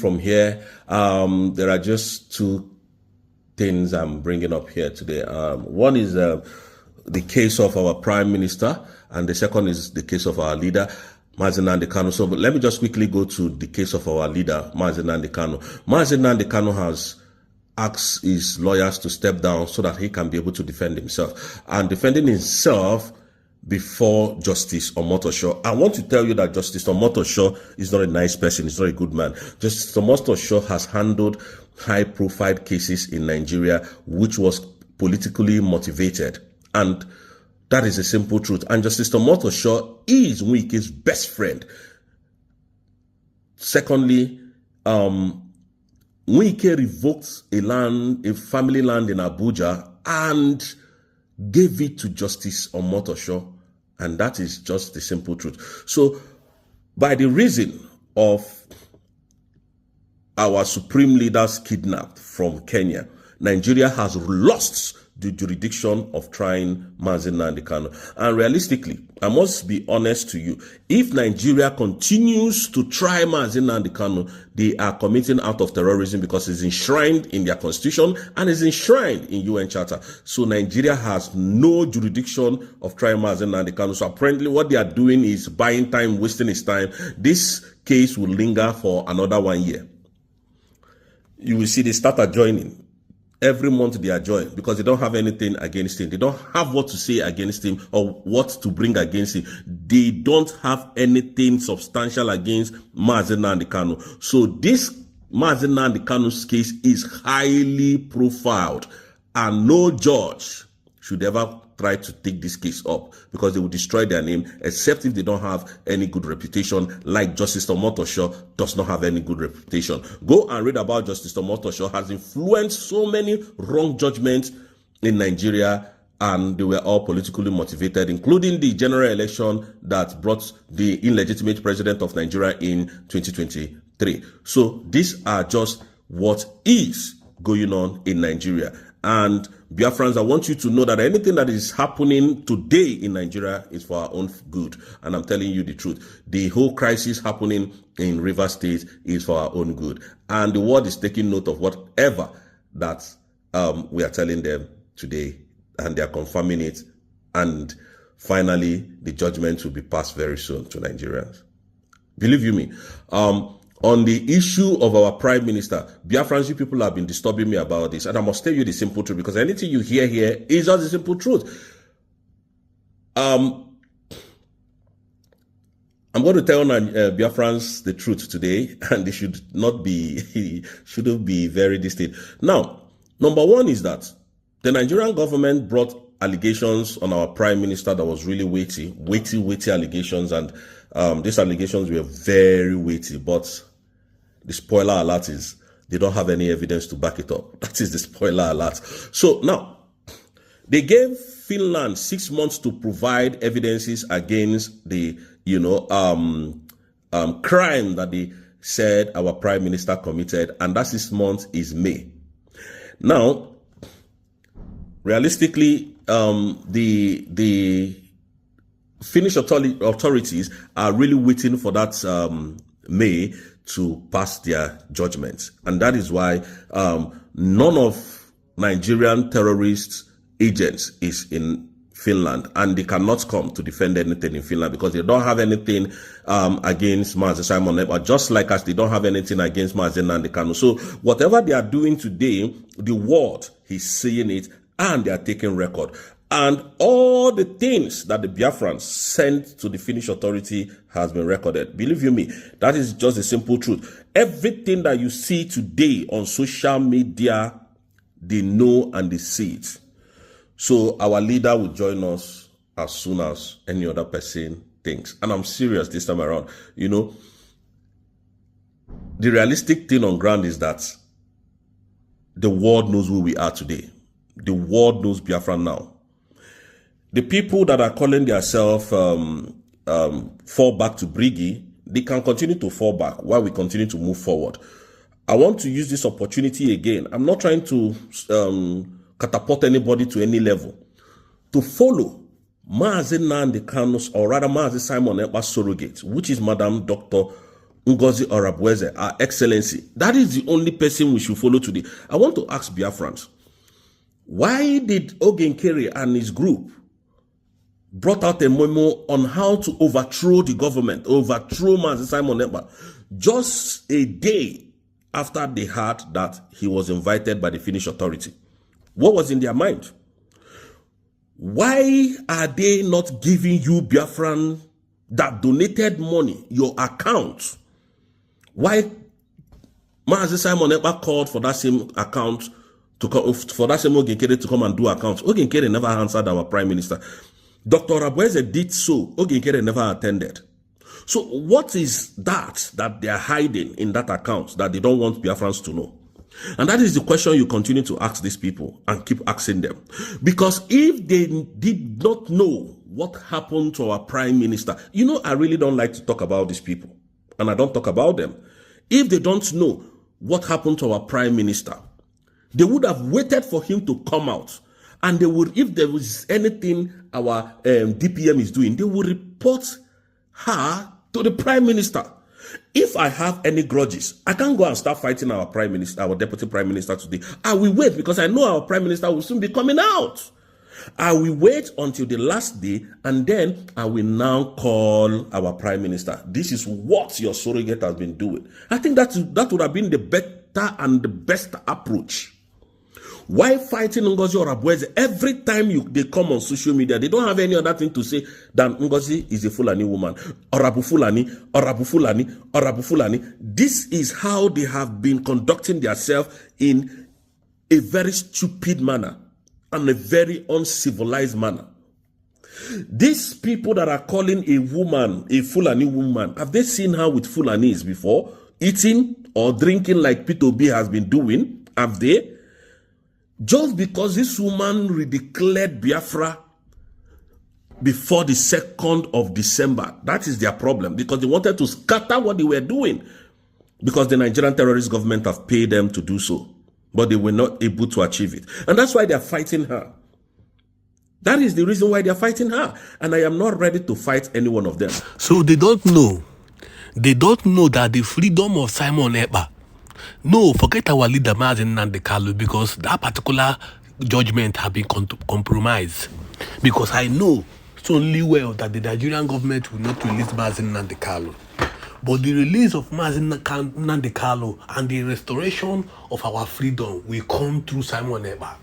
from here. There are just two things I'm bringing up here today. One is the case of our prime minister, and the second is the case of our leader, Nnamdi Kanu. So let me just quickly go to the case of our leader, Nnamdi Kanu. Nnamdi Kanu has asked his lawyers to step down so that he can be able to defend himself. And defending himself before Justice Omotosho, I want to tell you that Justice Omotosho is not a nice person. He's not a good man. Justice Omotosho has handled high-profile cases in Nigeria, which was politically motivated. And that is a simple truth. And Justice Omotosho is Nwike's best friend. Secondly, Nwike revoked a family land in Abuja and gave it to Justice Omotosho, and that is just the simple truth. So, by the reason of our supreme leaders kidnapped from Kenya, Nigeria has lost the jurisdiction of trying Nnamdi Kanu. And realistically, I must be honest to you, if Nigeria continues to try Nnamdi Kanu, they are committing act of terrorism because it's enshrined in their constitution and is enshrined in UN Charter. So Nigeria has no jurisdiction of trying Nnamdi Kanu. So apparently what they are doing is buying time, wasting his time. This case will linger for another 1 year. You will see they start adjoining. Every month they adjoin because they don't have anything against him. They don't have what to say against him or what to bring against him. They don't have anything substantial against Nnamdi Kanu. So this Nnamdi Kanu's case is highly profiled, and no judge should ever try to take this case up because they will destroy their name, except if they don't have any good reputation, like Justice Omotosho does not have any good reputation. Go and read about Justice Omotosho has influenced so many wrong judgments in Nigeria, and they were all politically motivated, including the general election that brought the illegitimate president of Nigeria in 2023. So these are just what is going on in Nigeria. And Biafrans, I want you to know that anything that is happening today in Nigeria is for our own good. And I'm telling you the truth. The whole crisis happening in Rivers State is for our own good. And the world is taking note of whatever that we are telling them today. And they are confirming it. And finally, the judgment will be passed very soon to Nigerians. Believe you me. On the issue of our prime minister, Biafrans, you people have been disturbing me about this, and I must tell you the simple truth, because anything you hear here is just the simple truth. I'm going to tell Biafrans the truth today, and they should not be, shouldn't be very distant. Now, number one is that the Nigerian government brought allegations on our prime minister that was really weighty allegations, and these allegations were very weighty, but the spoiler alert is they don't have any evidence to back it up. That is the spoiler alert. So now, they gave Finland 6 months to provide evidences against the, crime that they said our prime minister committed, and that 6 months is May. Now, realistically, the Finnish authorities are really waiting for that May to pass their judgments. And that is why none of Nigerian terrorist agents is in Finland, and they cannot come to defend anything in Finland because they don't have anything against Simon Ekpa, just like us, they don't have anything against Nnamdi Kanu. So whatever they are doing today, the world is seeing it, and they are taking record. And all the things that the Biafrans sent to the Finnish authority has been recorded. Believe you me, that is just a simple truth. Everything that you see today on social media, they know and they see it. So our leader will join us as soon as any other person thinks. And I'm serious this time around. The realistic thing on ground is that the world knows who we are today. The world knows Biafra now. The people that are calling themselves fall back to Brigi, they can continue to fall back while we continue to move forward. I want to use this opportunity again. I'm not trying to catapult anybody to any level. To follow Nnamdi Kanu's, or rather Simon Ekpa's surrogate, which is Madam Dr. Ngozi Orabweze, Our Excellency. That is the only person we should follow today. I want to ask Biafrans, why did Ogenkere and his group brought out a memo on how to overthrow the government, overthrow Mazi Simon Ekpa, just a day after they heard that he was invited by the Finnish authority? What was in their mind? Why are they not giving you, Biafran, that donated money, your account? Why Mazi Simon Ekpa called for that same account to come, for that same Ogenkere to come and do accounts? Ogenkere never answered our prime minister. Dr. Orabweze did so. Ogenkere never attended. So what is that they are hiding in that account that they don't want Biafrans to know? And that is the question you continue to ask these people and keep asking them. Because if they did not know what happened to our prime minister, you know, I really don't like to talk about these people. And I don't talk about them. If they don't know what happened to our prime minister, they would have waited for him to come out. And they would, if there was anything our DPM is doing, they would report her to the prime minister. If I have any grudges, I can't go and start fighting our prime minister, our deputy prime minister today. I will wait, because I know our prime minister will soon be coming out. I will wait until the last day, and then I will now call our prime minister. This is what your surrogate has been doing. I think that would have been the better and the best approach. Why fighting Ngozi Orabweze? Every time they come on social media, they don't have any other thing to say than Ngozi is a Fulani woman. Orabu Fulani, Orabu Fulani, Orabu Fulani. This is how they have been conducting themselves in a very stupid manner and a very uncivilized manner. These people that are calling a woman a Fulani woman, have they seen her with Fulanis before? Eating or drinking like P2B has been doing? Have they? Just because this woman redeclared Biafra before the 2nd of December, that is their problem, because they wanted to scatter what they were doing, because the Nigerian terrorist government have paid them to do so, but they were not able to achieve it. And that's why they are fighting her. That is the reason why they are fighting her. And I am not ready to fight any one of them. So they don't know. They don't know that the freedom of Simon Ekpa. No, forget our leader, Nnamdi, because that particular judgment has been compromised. Because I know solely well that the Nigerian government will not release Nnamdi. But the release of Nnamdi and the restoration of our freedom will come through Simon Ekpa.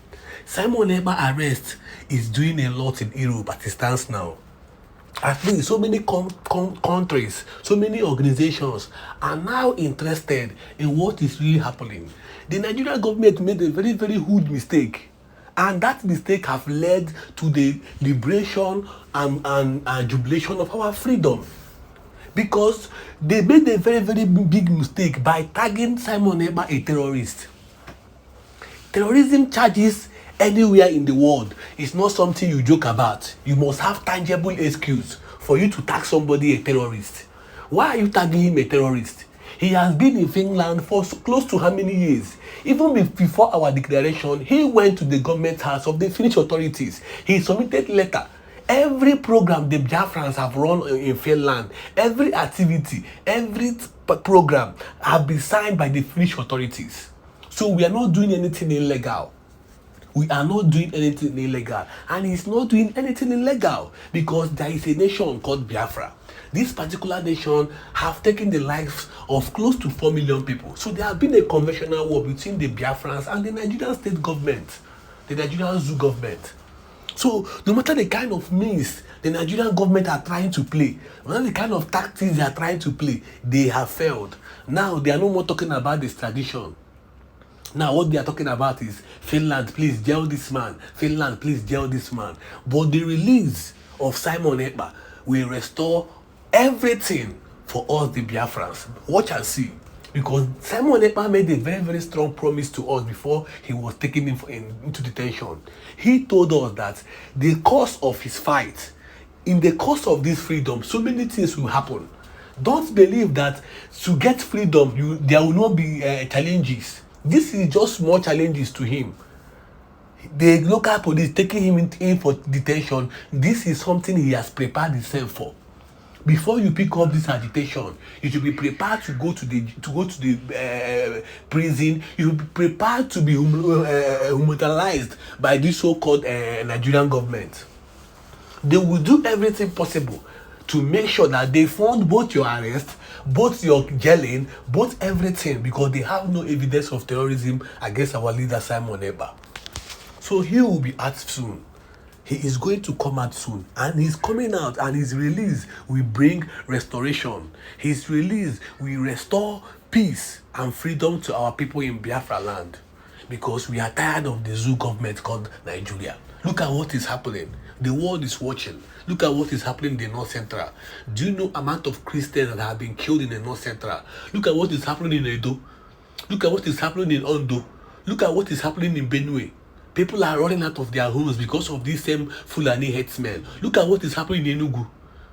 Simon Ekpa arrest is doing a lot in Europe as it stands now. I think so many countries, so many organizations are now interested in what is really happening. The Nigerian government made a very, very huge mistake. And that mistake has led to the liberation and jubilation of our freedom. Because they made a very, very big mistake by tagging Simon Ekpa a terrorist. Terrorism charges anywhere in the world is not something you joke about. You must have tangible excuse for you to tag somebody a terrorist. Why are you tagging him a terrorist? He has been in Finland for close to how many years? Even before our declaration, he went to the government house of the Finnish authorities. He submitted letter. Every program the Biafrans have run in Finland, every activity, every program have been signed by the Finnish authorities. So we are not doing anything illegal. We are not doing anything illegal, and he's not doing anything illegal because there is a nation called Biafra. This particular nation have taken the lives of close to 4 million people. So there has been a conventional war between the Biafrans and the Nigerian state government, the Nigerian zoo government. So no matter the kind of means the Nigerian government are trying to play, no matter the kind of tactics they are trying to play, they have failed. Now they are no more talking about this tradition. Now what they are talking about is Finland, please jail this man. Finland, please jail this man. But the release of Simon Ekpa will restore everything for us, the Biafrans. Watch and see. Because Simon Ekpa made a very, very strong promise to us before he was taken into detention. He told us that the course of his fight, in the course of this freedom, so many things will happen. Don't believe that to get freedom, there will not be challenges. This is just small challenges to him. The local police taking him in for detention, this is something he has prepared himself for. Before you pick up this agitation, you should be prepared to go to the prison. You should be prepared to be humiliated by this so-called Nigerian government. They will do everything possible to make sure that they fund both your arrest, both your jailing, both everything, because they have no evidence of terrorism against our leader Simon Ekpa. So he will be out soon. He is going to come out soon, and he's coming out, and his release will bring restoration. His release will restore peace and freedom to our people in Biafraland, because we are tired of the zoo government called Nigeria. Look at what is happening. The world is watching. Look at what is happening in the North Central. Do you know amount of Christians that have been killed in the North Central? Look at what is happening in Edo. Look at what is happening in Ondo. Look at what is happening in Benue. People are running out of their homes because of these same Fulani headsmen. Look at what is happening in Enugu.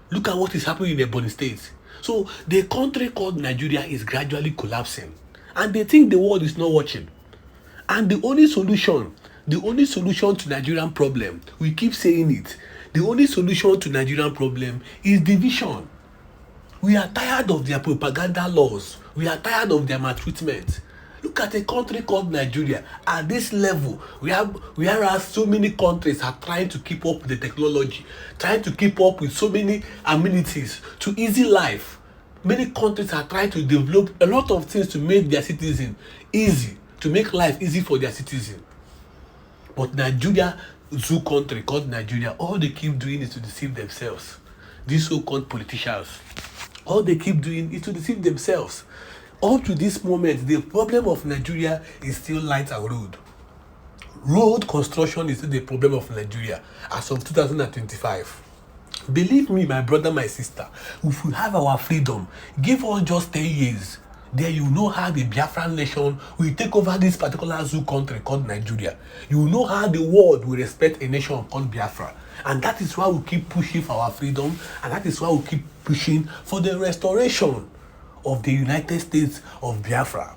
Look at what is happening in Ebonyi State. So the country called Nigeria is gradually collapsing, and they think the world is not watching. And the only solution to Nigerian problem, we keep saying it, the only solution to Nigerian problem is division. We are tired of their propaganda laws. We are tired of their maltreatment. Look at a country called Nigeria at this level, whereas so many countries are trying to keep up with the technology, trying to keep up with so many amenities to easy life. Many countries are trying to develop a lot of things to make their citizens easy, to make life easy for their citizens. But Nigeria, zoo country called Nigeria, all they keep doing is to deceive themselves. These so-called politicians, all they keep doing is to deceive themselves. Up to this moment, the problem of Nigeria is still light and road. Road construction is still the problem of Nigeria as of 2025. Believe me, my brother, my sister, if we have our freedom, give us just 10 years. There you know how the Biafran nation will take over this particular zoo country called Nigeria. You know how the world will respect a nation called Biafra. And that is why we keep pushing for our freedom, and that is why we keep pushing for the restoration of the United States of Biafra.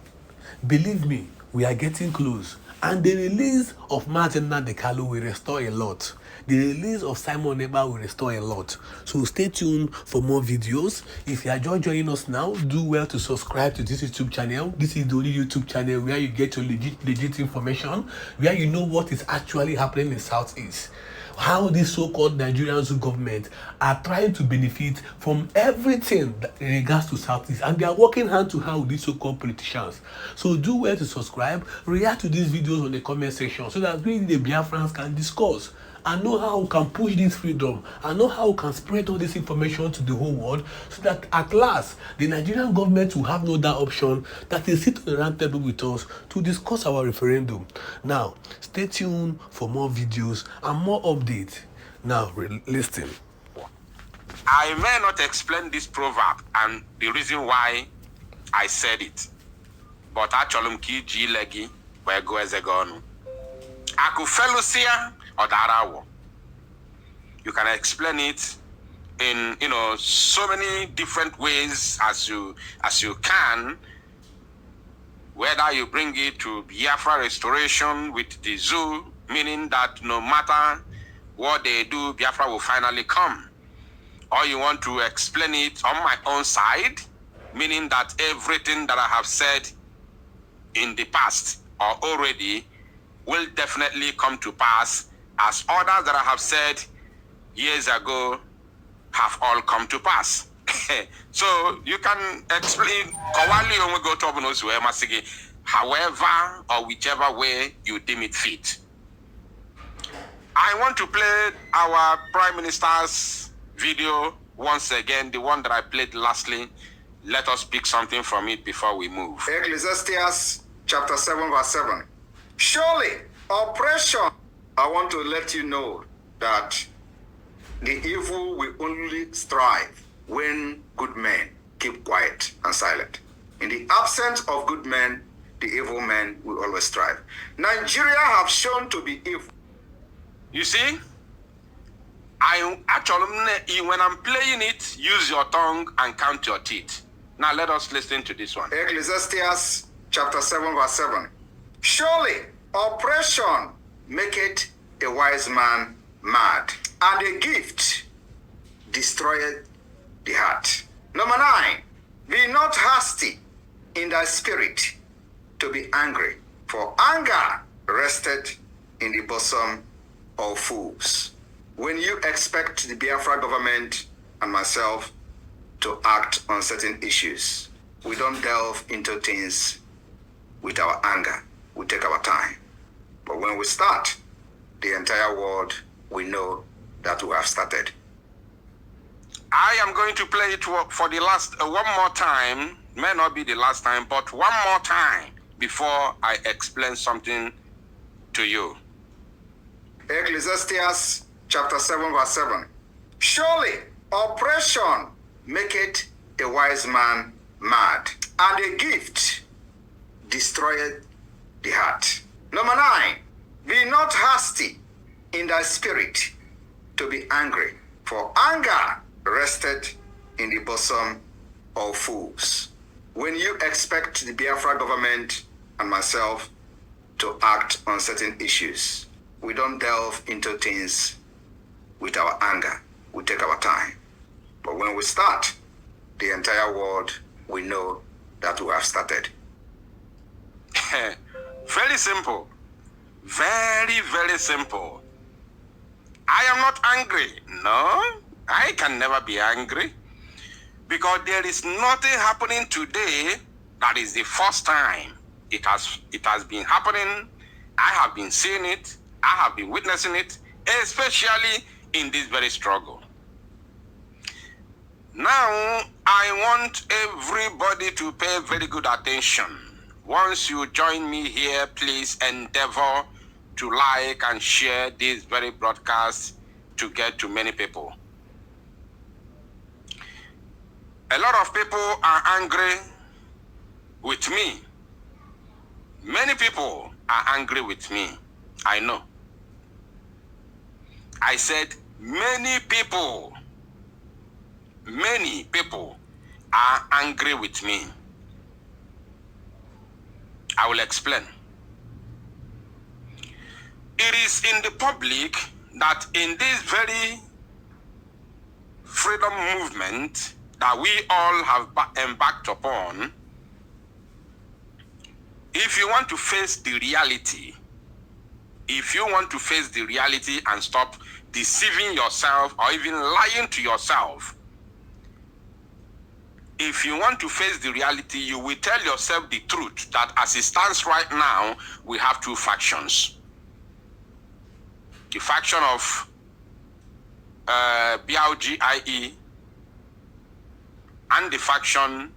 Believe me, we are getting close. And the release of Nnamdi will restore a lot. The release of Simon Ekpa will restore a lot. So stay tuned for more videos. If you are just joining us now, do well to subscribe to this YouTube channel. This is the only YouTube channel where you get your legit information, where you know what is actually happening in Southeast. How this so-called Nigerian government are trying to benefit from everything in regards to Southeast, and they are working hand to hand with these so-called politicians. So do well to subscribe, react to these videos on the comment section, so that we, the Biafrans, can discuss and know how we can push this freedom, and know how we can spread all this information to the whole world, so that at last the Nigerian government will have no other option that they sit on the round table with us to discuss our referendum. Now stay tuned for more videos and more updates. Now listen. I may not explain this proverb and the reason why I said it, but actually ki legi where go as a gonu. Aku felusia or darawo. You can explain it in so many different ways as you can. Whether you bring it to Biafra restoration with the zoo, meaning that no matter what they do, Biafra will finally come. Or you want to explain it on my own side, meaning that everything that I have said in the past or already will definitely come to pass, as others that I have said years ago have all come to pass. So you can explain however or whichever way you deem it fit. I want to play our Prime Minister's video once again, the one that I played lastly. Let us pick something from it before we move. Ecclesiastes chapter 7 verse 7. Surely oppression. I want to let you know that the evil will only strive when good men keep quiet and silent. In the absence of good men, the evil men will always strive. Nigeria have shown to be evil. You see, I actually, when I'm playing it, use your tongue and count your teeth. Now let us listen to this one. Ecclesiastes chapter 7 verse 7. Surely oppression maketh a wise man mad, and a gift destroyeth the heart. Number 9, be not hasty in thy spirit to be angry, for anger rested in the bosom of fools. When you expect the Biafra government and myself to act on certain issues, we don't delve into things with our anger. We take our time. But when we start, the entire world will know that we have started. I am going to play it for the last, one more time. May not be the last time, but one more time before I explain something to you. Ecclesiastes chapter 7 verse 7. Surely oppression maketh a wise man mad, and a gift destroyeth the heart. Number 9, be not hasty in thy spirit to be angry, for anger rested in the bosom of fools. When you expect the Biafra government and myself to act on certain issues, we don't delve into things with our anger. We take our time. But when we start, the entire world will know that we have started. Very simple. Very, very simple. I am not angry. No, I can never be angry. Because there is nothing happening today that is the first time. It has been happening. I have been seeing it. I have been witnessing it, especially in this very struggle. Now, I want everybody to pay very good attention. Once you join me here, please endeavor to like and share this very broadcast to get to many people. A lot of people are angry with me. Many people are angry with me. I know. I said many people are angry with me. I will explain. It is in the public that in this very freedom movement that we all have embarked upon, if you want to face the reality, and stop deceiving yourself or even lying to yourself, if you want to face the reality, you will tell yourself the truth that as it stands right now, we have two factions. The faction of BLGIE and the faction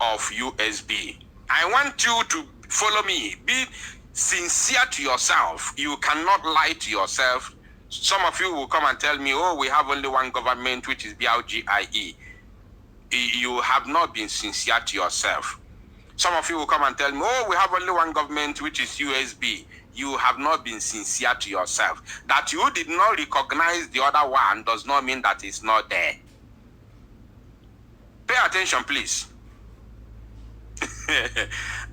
of USB. I want you to follow me. Be sincere to yourself. You cannot lie to yourself. Some of you will come and tell me, oh, we have only one government, which is BLGIE. You have not been sincere to yourself. Some of you will come and tell me, oh, we have only one government, which is USB. You have not been sincere to yourself. That you did not recognize the other one does not mean that it's not there. Pay attention, please.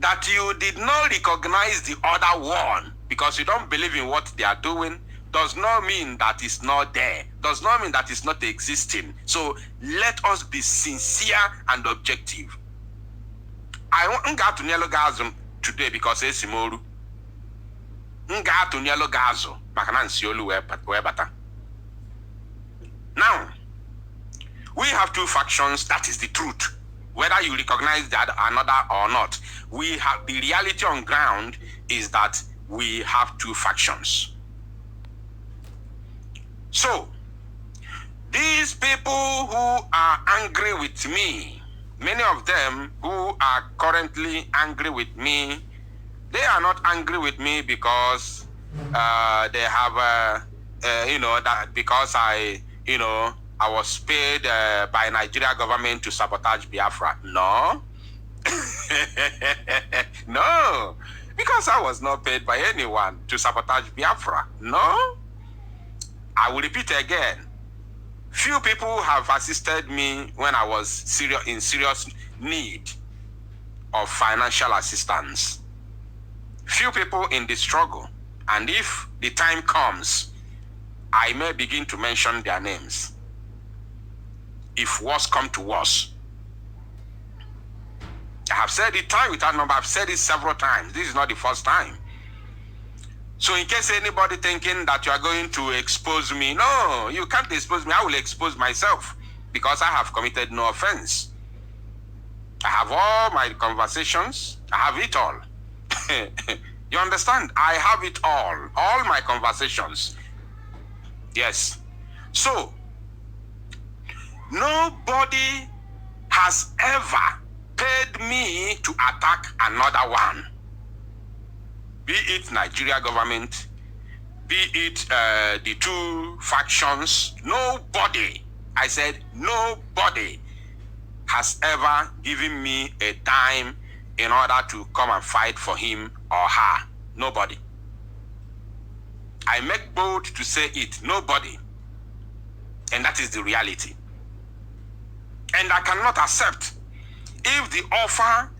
That you did not recognize the other one because you don't believe in what they are doing does not mean that it's not there. Does not mean that it's not existing. So let us be sincere and objective. I want to nyelo gazo today because it's Simoru. Nga to nyelo gazo makanansi olu webata. Now, we have two factions. That is the truth. Whether you recognize that another or not, we have the reality on ground is that we have two factions. So, these people who are angry with me, many of them who are currently angry with me, they are not angry with me because they have, that because I was paid by Nigeria government to sabotage Biafra. No. No. Because I was not paid by anyone to sabotage Biafra. No. I will repeat again. Few people have assisted me when I was in serious need of financial assistance. Few people in the struggle. And if the time comes, I may begin to mention their names. if worse come to worse. I have said it time without number. I've said it several times. This is not the first time. So in case anybody thinking that you are going to expose me, no, you can't expose me. I will expose myself because I have committed no offense. I have all my conversations. I have it all. You understand? I have it all my conversations. Yes. So, nobody has ever paid me to attack another one. Be it Nigeria government, be it the two factions, nobody, I said nobody has ever given me a dime in order to come and fight for him or her. Nobody. I make bold to say it, nobody. And that is the reality. And I cannot accept if the offer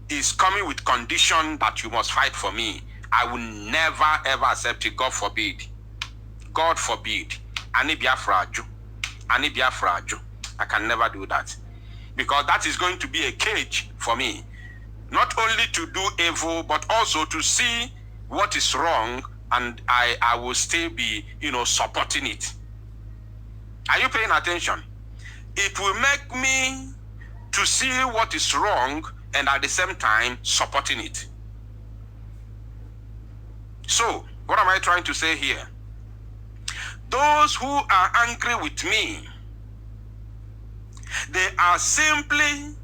is coming with condition that you must fight for me. I will never ever accept it. God forbid. God forbid. Ani Biafraju. Ani Biafraju. I can never do that. Because that is going to be a cage for me. Not only to do evil, but also to see what is wrong, and I will still be, supporting it. Are you paying attention? It will make me to see what is wrong and at the same time supporting it. So, what am I trying to say here? Those who are angry with me, they are simply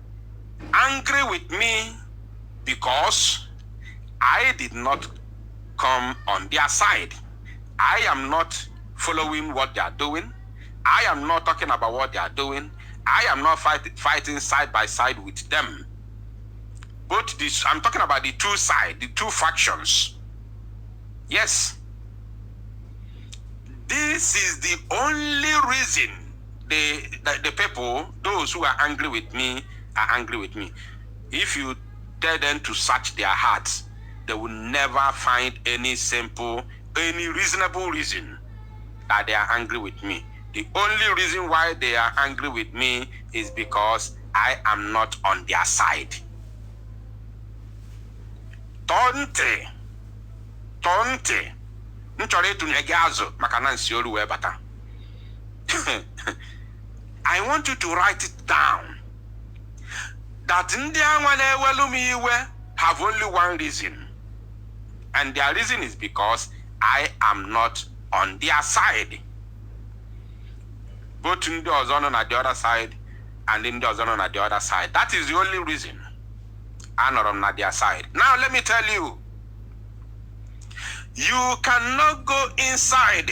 angry with me because I did not come on their side. I am not following what they are doing. I am not talking about what they are doing. I am not fighting side by side with them. Both this, I'm talking about the two sides, the two factions. Yes. This is the only reason the people, those who are angry with me, are angry with me. If you tell them to search their hearts, they will never find any reasonable reason that they are angry with me. The only reason why they are angry with me is because I am not on their side. Tonte. I want you to write it down. That have only one reason. And their reason is because I am not on their side. Both Nnamdi Ozono on the other side and Nnamdi Ozono on the other side. That is the only reason I'm not on their side. Now let me tell you, you cannot go inside.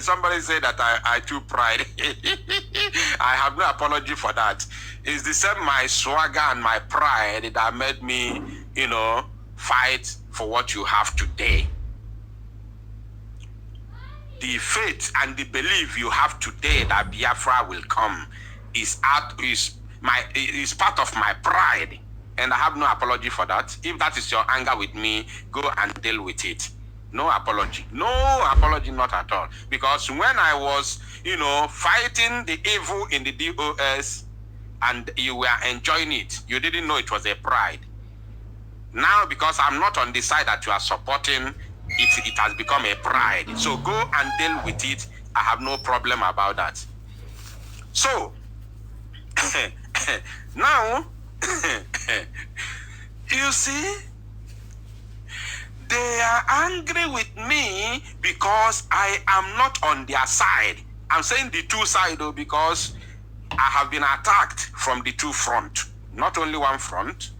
Somebody said that I too pride. I have no apology for that. It's the same my swagger and my pride that made me, fight for what you have today. The faith and the belief you have today that Biafra will come is part of my pride. And I have no apology for that. If that is your anger with me, go and deal with it. No apology. No apology, not at all. Because when I was, fighting the evil in the DOS and you were enjoying it, you didn't know it was a pride. Now, because I'm not on the side that you are supporting, it has become a pride. So go and deal with it. I have no problem about that. So, now, you see, they are angry with me because I am not on their side. I'm saying the two sides though, because I have been attacked from the two fronts. Not only one front.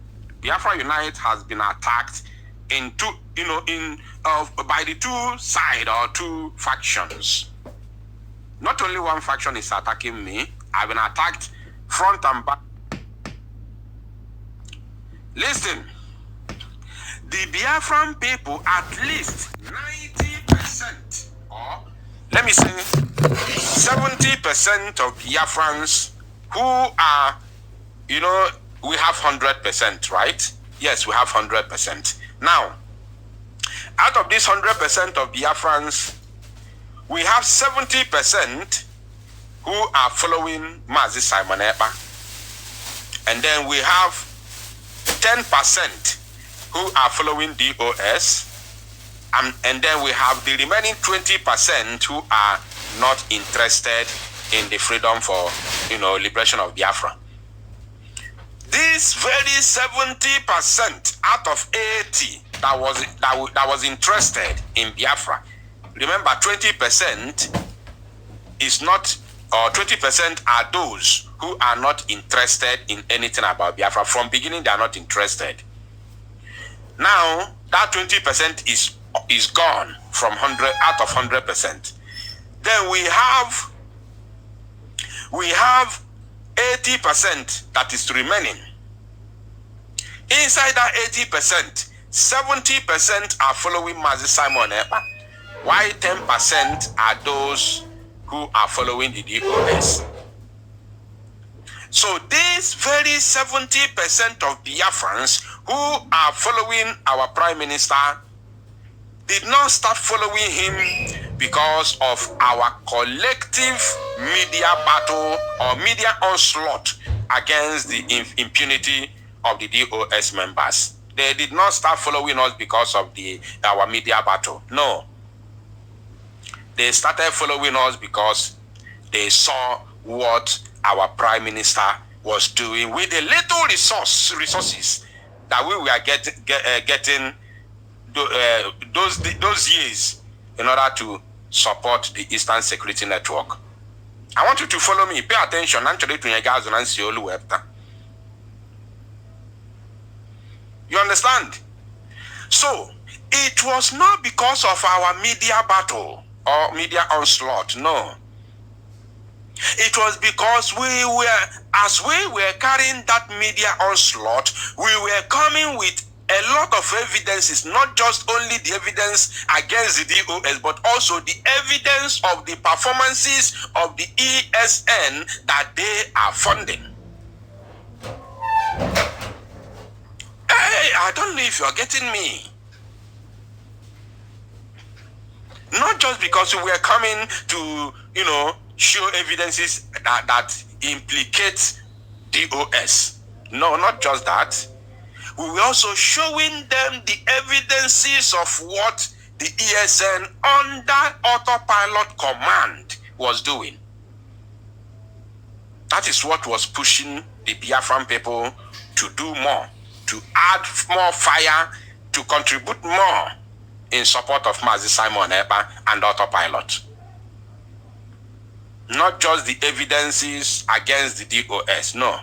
Biafra Unite has been attacked in two, by the two sides or two factions. Not only one faction is attacking me. I've been attacked front and back. Listen, the Biafran people, at least 90%, or let me say 70% of Biafrans who are, we have 100%, right? Yes, we have 100%. Now, out of this 100% of Biafrans we have 70% who are following Mazi Simon Ekpa. And then we have 10% who are following DOS. And then we have the remaining 20% who are not interested in the freedom for, liberation of Biafra. This very 70% out of 80 that was interested in Biafra. Remember, 20% is not, or 20% are those who are not interested in anything about Biafra. From beginning, they are not interested. Now, that 20% is gone from 100 out of 100%. Then we have 80% that is remaining. Inside that 80%, 70% are following Mazi Simon Ekpa, while 10% are those who are following the DOS. So these very 70% of Biafrans who are following our Prime Minister did not start following him because of our collective media battle or media onslaught against the impunity of the DOS members. They did not start following us because of our media battle. No. They started following us because they saw what our Prime Minister was doing with the little resources that we were getting those years in order to support the Eastern Security Network. I want you to follow me. Pay attention. You understand? So, it was not because of our media battle or media onslaught. No. It was because as we were carrying that media onslaught, we were coming with a lot of evidences, not just only the evidence against the DOS, but also the evidence of the performances of the ESN that they are funding. Hey, I don't know if you're getting me. Not just because we were coming to, show evidences that implicate DOS. No, not just that. We were also showing them the evidences of what the ESN under autopilot command was doing. That is what was pushing the Biafran people to do more, to add more fire, to contribute more in support of Mazi Simon Ekpa and autopilot. Not just the evidences against the DOS, no.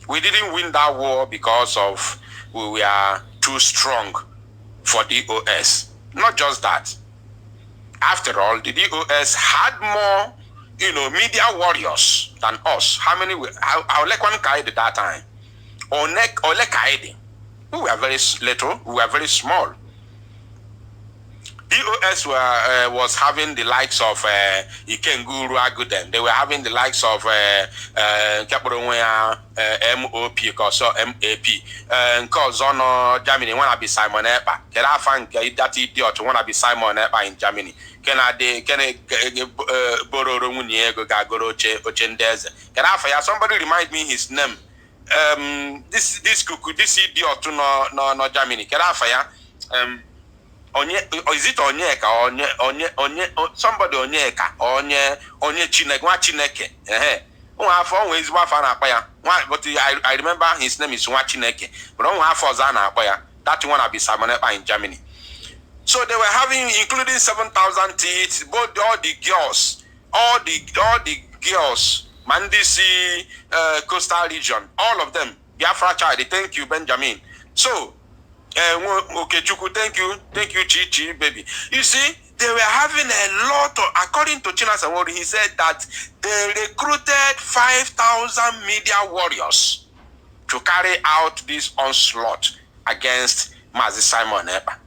We didn't win that war because of we were too strong for DOS. Not just that. After all, the DOS had more, media warriors than us. How many? I'll let one guide at that time. Or Kaede. We were very little. We were very small. DOS was having the likes of Ikenguru Aguden. They were having the likes of MOP, also MAP. Because on Germany, wanna be Simon Ekpa. Can I find that idiot wanna be Simon Ekpa in Germany? Can I borrow Romuniego Gagoroche Ochendeze? Can I find somebody remind me his name? This idiot no Germany. Can I find is it Onyeka? Somebody Onyeka? Onye Chineke? But I remember his name is Chineke. But that one will be Simon Ekpa in Germany. So they were having, including 7,000 teeth, both all the girls, Mandisi, Coastal Region, all of them. Biafra child. Thank you, Benjamin. So. Okay, Chuku, thank you, Chichi, baby. You see, they were having a lot of, according to China Samori, he said that they recruited 5,000 media warriors to carry out this onslaught against Mazi Simon Ekpa.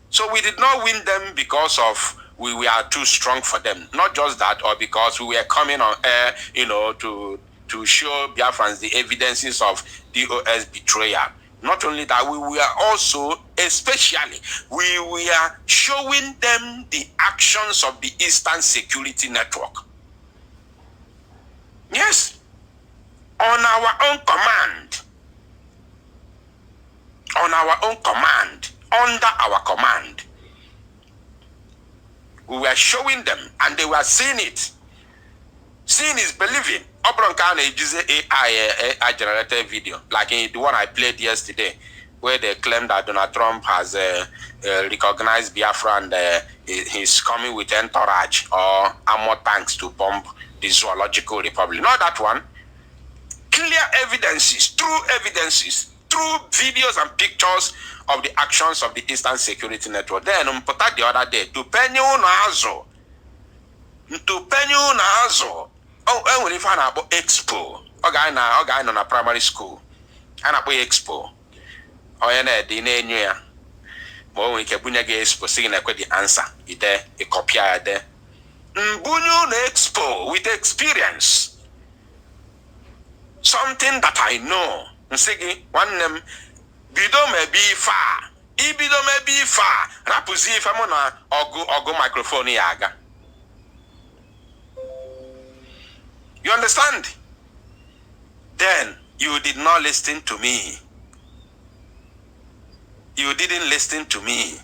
So we did not win them because of we were too strong for them. Not just that, or because we were coming on air, to show Biafrans the evidences of DOS betrayal. Not only that, we were also especially, we are showing them the actions of the Eastern Security Network. Yes, on our own command. On our own command, under our command. We were showing them and they were seeing it. Seeing is believing. AI generated video, like the one I played yesterday, where they claim that Donald Trump has recognized Biafra and he's coming with entourage or armor tanks to bomb the Zoological Republic. Not that one. Clear evidences, true videos and pictures of the actions of the Eastern Security Network. Then, the other day, to penny nazo. Oh, when you find about Expo, guy on a primary school, and about Expo, or any day, but when you can Expo, saying the answer, there, a copy there. Bunyo Expo with experience. Something that I know. Nsigi, one name, bido may be far. Ibido may be far. Rapuzi if I'm on go microphone yaga. You understand? Then you did not listen to me. You didn't listen to me.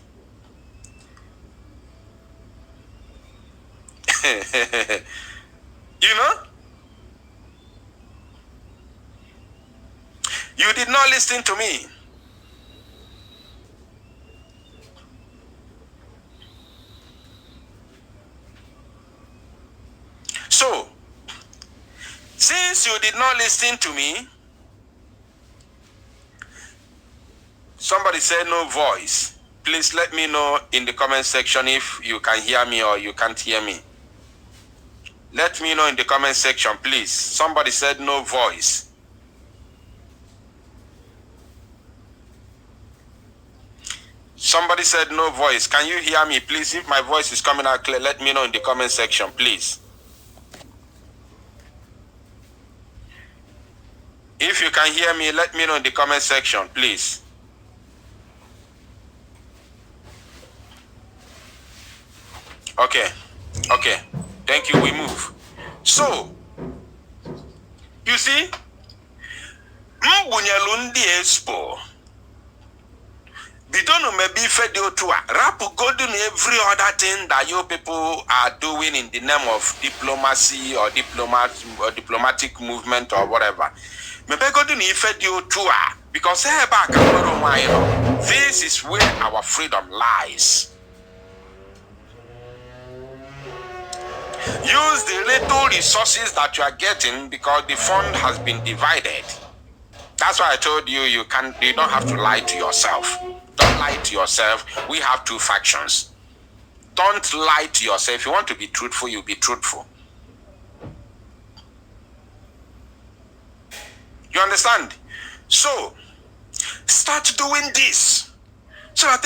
You know? You did not listen to me. So, since you did not listen to me, somebody said no voice. Please let me know in the comment section if you can hear me or you can't hear me. Let me know in the comment section, please. Somebody said no voice. Somebody said no voice. Can you hear me, please? If my voice is coming out clear, let me know in the comment section, please. If you can hear me, let me know in the comment section, please. Okay. Okay. Thank you. We move. So, you see, Mbunyalundi Expo. Bidono maybe fedio to rap golden every other thing that you people are doing in the name of diplomacy or diplomatic movement or whatever. Maybe golden fedio to because this is where our freedom lies. Use the little resources that you are getting because the fund has been divided. That's why I told you you don't have to lie to yourself. Don't lie to yourself. We have two factions. Don't lie to yourself. If you want to be truthful, you be truthful. You understand? So, start doing this. So that